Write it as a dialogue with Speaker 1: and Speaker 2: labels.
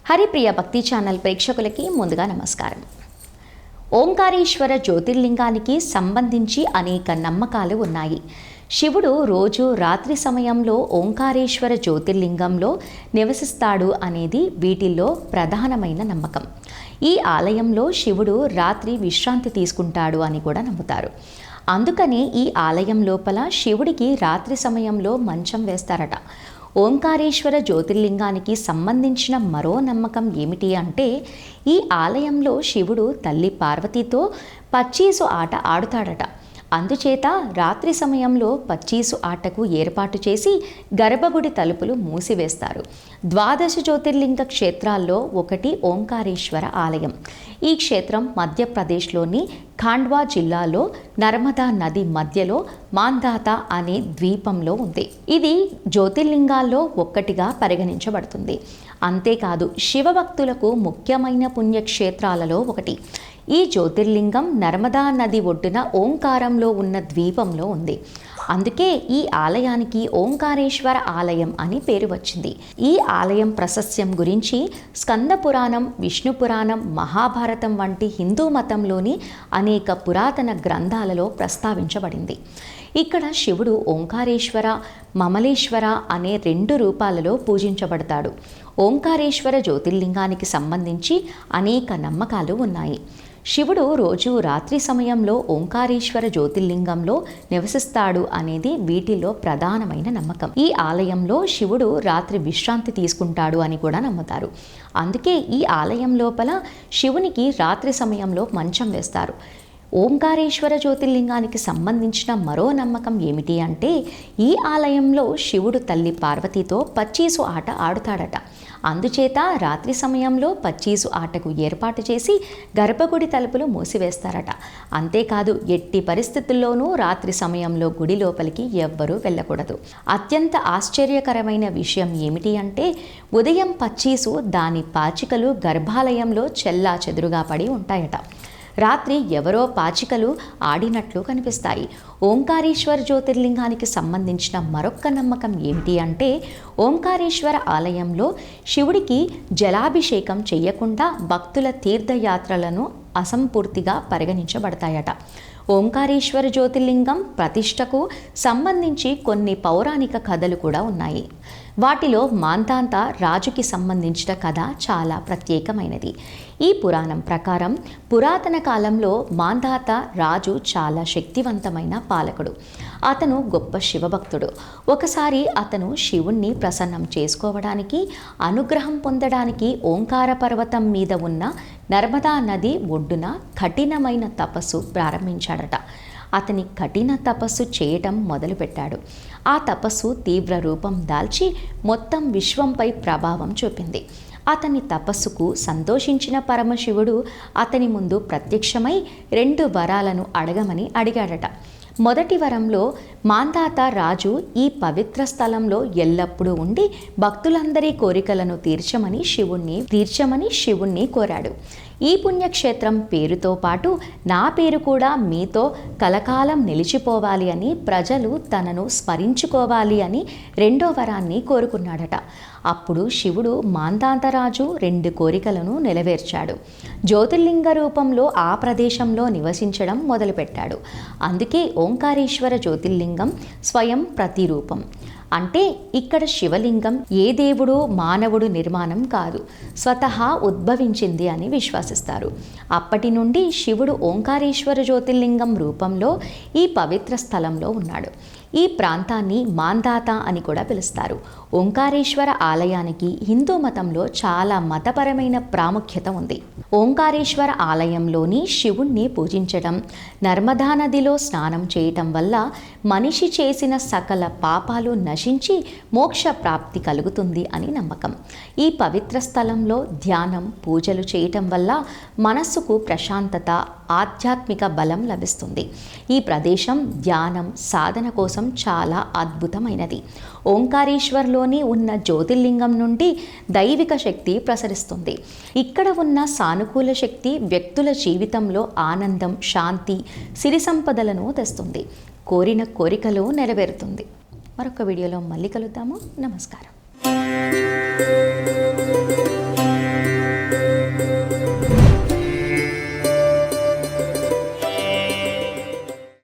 Speaker 1: హరిప్రియ భక్తి ఛానల్ ప్రేక్షకులకి ముందుగా నమస్కారం. ఓంకారేశ్వర జ్యోతిర్లింగానికి సంబంధించి అనేక నమ్మకాలు ఉన్నాయి. శివుడు రోజు రాత్రి సమయంలో ఓంకారేశ్వర జ్యోతిర్లింగంలో నివసిస్తాడు అనేది వీటిల్లో ప్రధానమైన నమ్మకం. ఈ ఆలయంలో శివుడు రాత్రి విశ్రాంతి తీసుకుంటాడు అని కూడా నమ్ముతారు. అందుకనే ఈ ఆలయం లోపల శివుడికి రాత్రి సమయంలో మంచం వేస్తారట. ఓంకారేశ్వర జ్యోతిర్లింగానికి సంబంధించిన మరో నమ్మకం ఏమిటి అంటే, ఈ ఆలయంలో శివుడు తల్లి పార్వతితో పచ్చీసు ఆట ఆడుతాడట. అందుచేత రాత్రి సమయంలో పచ్చీసు ఆటకు ఏర్పాటు చేసి గర్భగుడి తలుపులు మూసివేస్తారు. 12 జ్యోతిర్లింగ క్షేత్రాల్లో ఒకటి ఓంకారేశ్వర ఆలయం. ఈ క్షేత్రం మధ్యప్రదేశ్లోని ఖాండ్వా జిల్లాలో నర్మదా నది మధ్యలో మాంధాత అనే ద్వీపంలో ఉంది. ఇది జ్యోతిర్లింగాల్లో ఒక్కటిగా పరిగణించబడుతుంది. అంతేకాదు శివభక్తులకు ముఖ్యమైన పుణ్యక్షేత్రాలలో ఒకటి. ఈ జ్యోతిర్లింగం నర్మదా నది ఒడ్డున ఓంకారంలో ఉన్న ద్వీపంలో ఉంది. అందుకే ఈ ఆలయానికి ఓంకారేశ్వర ఆలయం అని పేరు వచ్చింది. ఈ ఆలయం ప్రశస్యం గురించి స్కంద పురాణం, విష్ణు పురాణం, మహాభారతం వంటి హిందూ మతంలోని అనేక పురాతన గ్రంథాలలో ప్రస్తావించబడింది. ఇక్కడ శివుడు ఓంకారేశ్వర, మమలేశ్వర అనే 2 రూపాలలో పూజించబడతాడు. ఓంకారేశ్వర జ్యోతిర్లింగానికి సంబంధించి అనేక నమ్మకాలు ఉన్నాయి. శివుడు రోజు రాత్రి సమయంలో ఓంకారేశ్వర జ్యోతిర్లింగంలో నివసిస్తాడు అనేది వీటిలో ప్రధానమైన నమ్మకం. ఈ ఆలయంలో శివుడు రాత్రి విశ్రాంతి తీసుకుంటాడు అని కూడా నమ్ముతారు. అందుకే ఈ ఆలయం లోపల శివునికి రాత్రి సమయంలో మంచం వేస్తారు. ఓంకారేశ్వర జ్యోతిర్లింగానికి సంబంధించిన మరో నమ్మకం ఏమిటి అంటే, ఈ ఆలయంలో శివుడు తల్లి పార్వతితో పచ్చీసు ఆట ఆడుతాడట. అందుచేత రాత్రి సమయంలో పచ్చీసు ఆటకు ఏర్పాటు చేసి గర్భగుడి తలుపులు మూసివేస్తారట. అంతేకాదు ఎట్టి పరిస్థితుల్లోనూ రాత్రి సమయంలో గుడి లోపలికి ఎవ్వరూ వెళ్ళకూడదు. అత్యంత ఆశ్చర్యకరమైన విషయం ఏమిటి అంటే, ఉదయం పచ్చీసు దాని పాచికలు గర్భాలయంలో చెల్లాచెదురుగా పడి ఉంటాయట. రాత్రి ఎవరో పాచికలు ఆడినట్లు కనిపిస్తాయి. ఓంకారేశ్వర జ్యోతిర్లింగానికి సంబంధించిన మరొక నమ్మకం ఏమిటి అంటే, ఓంకారేశ్వర ఆలయంలో శివుడికి జలాభిషేకం చేయకుండా భక్తుల తీర్థయాత్రలను అసంపూర్తిగా పరిగణించబడతాయట. ఓంకారేశ్వర జ్యోతిర్లింగం ప్రతిష్టకు సంబంధించి కొన్ని పౌరాణిక కథలు కూడా ఉన్నాయి. వాటిలో మాంధాత రాజుకి సంబంధించిన కథ చాలా ప్రత్యేకమైనది. ఈ పురాణం ప్రకారం పురాతన కాలంలో మాంధాత రాజు చాలా శక్తివంతమైన పాలకుడు. అతను గొప్ప శివభక్తుడు. ఒకసారి అతను శివుణ్ణి ప్రసన్నం చేసుకోవడానికి, అనుగ్రహం పొందడానికి ఓంకార పర్వతం మీద ఉన్న నర్మదా నది ఒడ్డున కఠినమైన తపస్సు ప్రారంభించాడట. అతని కఠిన తపస్సు చేయటం మొదలుపెట్టాడు. ఆ తపస్సు తీవ్ర రూపం దాల్చి మొత్తం విశ్వంపై ప్రభావం చూపింది. అతని తపస్సుకు సంతోషించిన పరమశివుడు అతని ముందు ప్రత్యక్షమై 2 వరాలను అడగమని అడిగాడట. మొదటి వరంలో మాంధాత రాజు ఈ పవిత్ర స్థలంలో ఎల్లప్పుడూ ఉండి భక్తులందరి కోరికలను తీర్చమని శివుణ్ణి కోరాడు. ఈ పుణ్యక్షేత్రం పేరుతో పాటు నా పేరు కూడా మీతో కలకాలం నిలిచిపోవాలి అని, ప్రజలు తనను స్మరించుకోవాలి అని 2వ వరాన్ని కోరుకున్నాడట. అప్పుడు శివుడు మాంధాతరాజు 2 కోరికలను నెరవేర్చాడు. జ్యోతిర్లింగ రూపంలో ఆ ప్రదేశంలో నివసించడం మొదలుపెట్టాడు. అందుకే ఓంకారేశ్వర జ్యోతిర్లింగం స్వయం ప్రతిరూపం. అంటే ఇక్కడ శివలింగం ఏ దేవుడు మానవుడు నిర్మాణం కాదు, స్వతహా ఉద్భవించింది అని విశ్వసిస్తారు. అప్పటి నుండి శివుడు ఓంకారేశ్వర జ్యోతిర్లింగం రూపంలో ఈ పవిత్ర స్థలంలో ఉన్నాడు. ఈ ప్రాంతాన్ని మాంధాత అని కూడా పిలుస్తారు. ఓంకారేశ్వర ఆలయానికి హిందూ మతంలో చాలా మతపరమైన ప్రాముఖ్యత ఉంది. ఓంకారేశ్వర ఆలయంలోని శివుణ్ణి పూజించడం, నర్మదా నదిలో స్నానం చేయటం వల్ల మనిషి చేసిన సకల పాపాలు నశించి మోక్ష ప్రాప్తి కలుగుతుంది అని నమ్మకం. ఈ పవిత్ర స్థలంలో ధ్యానం, పూజలు చేయటం వల్ల మనస్సుకు ప్రశాంతత, ఆధ్యాత్మిక బలం లభిస్తుంది. ఈ ప్రదేశం ధ్యానం, సాధన కోసం చాలా అద్భుతమైనది. ఓంకారేశ్వర్లోని ఉన్న జ్యోతిర్లింగం నుండి దైవిక శక్తి ప్రసరిస్తుంది. ఇక్కడ ఉన్న సానుకూల శక్తి వ్యక్తుల జీవితంలో ఆనందం, శాంతి, సిరి సంపదలను తెస్తుంది. కోరిన కోరికలు నెరవేరుతుంది. మరొక వీడియోలో మళ్ళీ కలుద్దాము. నమస్కారం.